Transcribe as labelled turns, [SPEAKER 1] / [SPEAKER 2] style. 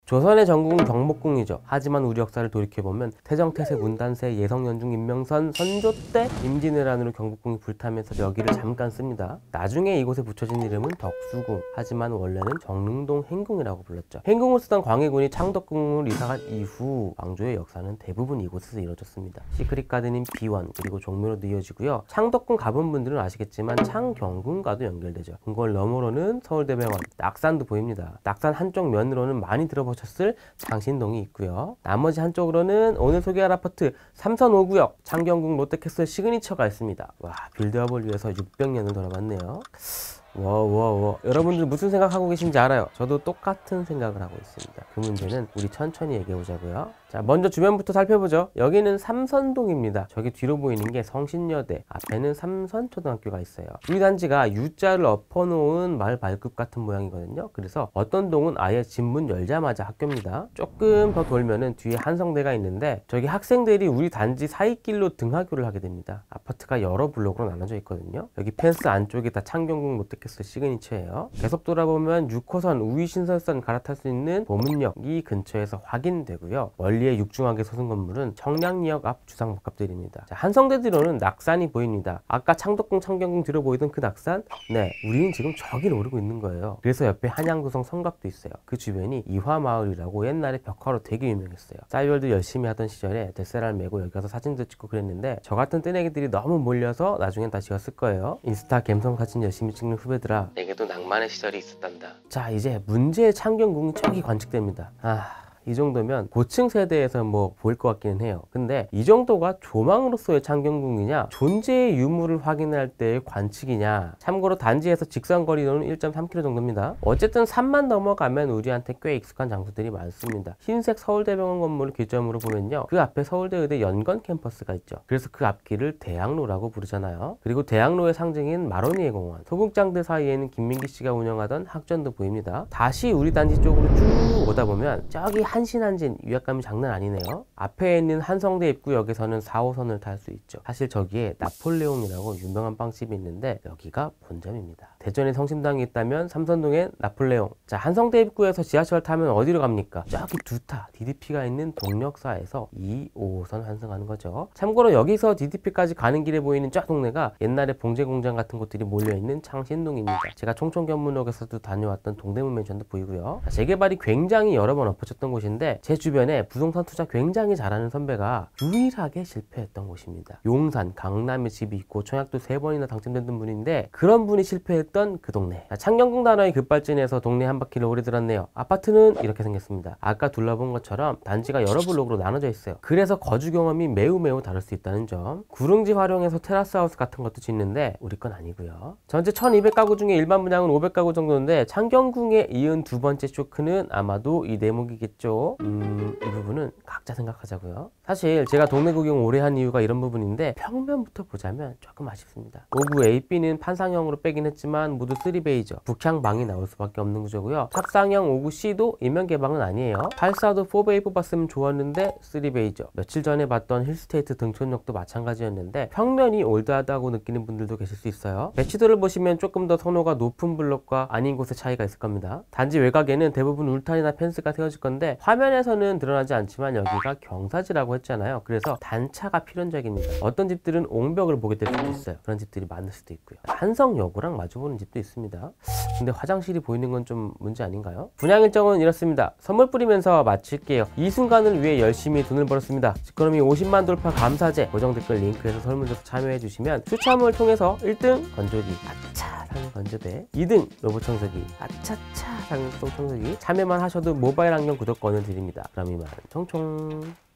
[SPEAKER 1] 조선의 전국은 경복궁이죠. 하지만 우리 역사를 돌이켜보면 태정태세 문단세 예성연중 임명선 선조 때 임진왜란으로 경복궁이 불타면서 여기를 잠깐 씁니다. 나중에 이곳에 붙여진 이름은 덕수궁. 하지만 원래는 정릉동 행궁이라고 불렀죠. 행궁을 쓰던 광해군이 창덕궁으로 이사간 이후 왕조의 역사는 대부분 이곳에서 이루어졌습니다. 시크릿 가든인 비원 그리고 종묘로도 이어지고요. 창덕궁 가본 분들은 아시겠지만 창경궁과도 연결되죠. 그걸 너머로는 서울대병원, 낙산도 보입니다. 낙산 한쪽 면으로는 많이 들어보셨을 장신동이 있고요. 나머지 한쪽으로는 오늘 소개할 아파트 삼선 5구역 창경궁 롯데캐슬 시그니처가 있습니다. 와, 빌드업을 위해서 600년을 돌아봤네요. 여러분들 무슨 생각하고 계신지 알아요. 저도 똑같은 생각을 하고 있습니다. 그 문제는 우리 천천히 얘기해 보자고요. 자, 먼저 주변부터 살펴보죠. 여기는 삼선동입니다. 저기 뒤로 보이는 게 성신여대, 앞에는 삼선초등학교가 있어요. 우리 단지가 U자를 엎어놓은 마을 발급 같은 모양이거든요. 그래서 어떤 동은 아예 집 문 열자마자 학교입니다. 조금 더 돌면은 뒤에 한성대가 있는데 저기 학생들이 우리 단지 사이길로 등하교를 하게 됩니다. 아파트가 여러 블록으로 나눠져 있거든요. 여기 펜스 안쪽이 다 창경궁 롯데캐슬 시그니처예요. 계속 돌아보면 6호선 우이신설선 갈아탈 수 있는 보문역이 근처에서 확인되고요. 멀리에 육중하게 솟은 건물은 청량리역 앞 주상복합들입니다. 자, 한성대 뒤로는 낙산이 보입니다. 아까 창덕궁 창경궁 뒤로 보이던 그 낙산? 네, 우리는 지금 저기를 오르고 있는 거예요. 그래서 옆에 한양도성 성곽도 있어요. 그 주변이 이화마을이라고 옛날에 벽화로 되게 유명했어요. 싸이월드 열심히 하던 시절에 뱃살을 메고 여기 가서 사진도 찍고 그랬는데 저 같은 뜨내기들이 너무 몰려서 나중엔 다 지웠을 거예요. 인스타 감성 사진 열심히 찍는 후배들아, 내게도 낭만의 시절이 있었단다. 자, 이제 문제의 창경궁이 저기 관측됩니다. 이 정도면 고층 세대에서 뭐 보일 것 같기는 해요. 근데 이 정도가 조망으로서의 창경궁이냐 존재의 유무를 확인할 때의 관측이냐. 참고로 단지에서 직선거리로는 1.3km 정도입니다. 어쨌든 산만 넘어가면 우리한테 꽤 익숙한 장소들이 많습니다. 흰색 서울대병원 건물을 기점으로 보면요, 그 앞에 서울대의대 연건 캠퍼스가 있죠. 그래서 그 앞길을 대학로라고 부르잖아요. 그리고 대학로의 상징인 마로니에 공원, 소극장들 사이에는 김민기 씨가 운영하던 학전도 보입니다. 다시 우리 단지 쪽으로 쭉 오다 보면 저기 한신한진 위압감이 장난 아니네요. 앞에 있는 한성대 입구역에서는 4호선을 탈 수 있죠. 사실 저기에 나폴레옹이라고 유명한 빵집이 있는데 여기가 본점입니다. 대전에 성심당이 있다면 삼선동엔 나폴레옹. 자, 한성대 입구에서 지하철 타면 어디로 갑니까? 저기 두타 DDP가 있는 동력사에서 2, 5호선 환승하는 거죠. 참고로 여기서 DDP까지 가는 길에 보이는 쫙 동네가 옛날에 봉제공장 같은 곳들이 몰려있는 창신동입니다. 제가 총천견문역에서도 다녀왔던 동대문 맨션도 보이고요. 재개발이 굉장히 여러 번 엎어졌던 곳인데 제 주변에 부동산 투자 굉장히 잘하는 선배가 유일하게 실패했던 곳입니다. 용산, 강남에 집이 있고 청약도 3번이나 당첨됐던 분인데 그런 분이 실패했던 그 동네. 창경궁 단어의 급발진에서 동네 한 바퀴를 오래 들었네요. 아파트는 이렇게 생겼습니다. 아까 둘러본 것처럼 단지가 여러 블록으로 나눠져 있어요. 그래서 거주 경험이 매우 다를 수 있다는 점. 구릉지 활용해서 테라스 하우스 같은 것도 짓는데 우리 건 아니고요. 전체 1200가구 중에 일반 분양은 500가구 정도인데 창경궁에 이은 두 번째 쇼크는 아마도 이 대목이겠죠. 이 부분은 각자 생각하자고요. 사실 제가 동네 구경 오래 한 이유가 이런 부분인데 평면부터 보자면 조금 아쉽습니다. 5구 AB는 판상형으로 빼긴 했지만 모두 3베이죠. 북향방이 나올 수밖에 없는 구조고요. 탑상형 5구 C도 인면 개방은 아니에요. 84도 4베이 뽑았으면 좋았는데 3베이죠. 며칠 전에 봤던 힐스테이트 등촌역도 마찬가지였는데 평면이 올드하다고 느끼는 분들도 계실 수 있어요. 배치도를 보시면 조금 더 선호가 높은 블럭과 아닌 곳의 차이가 있을 겁니다. 단지 외곽에는 대부분 울타리나 펜스가 세워질 건데 화면에서는 드러나지 않지만 여기가 경사지라고 했잖아요. 그래서 단차가 필연적입니다. 어떤 집들은 옹벽을 보게 될 수도 있어요. 그런 집들이 많을 수도 있고요. 한성여고랑 마주보는 집도 있습니다. 근데 화장실이 보이는 건 좀 문제 아닌가요? 분양 일정은 이렇습니다. 선물 뿌리면서 마칠게요. 이 순간을 위해 열심히 돈을 벌었습니다. 직거래미 50만 돌파 감사제 고정 댓글 링크에서 설문조사 참여해 주시면 추첨을 통해서 1등 건조기 아차 상용 건조대, 2등 로봇 청소기 아차차 상용 청소기 참여만 하셔도 모바일 안경 구독권을 드립니다. 그럼 이만 총총.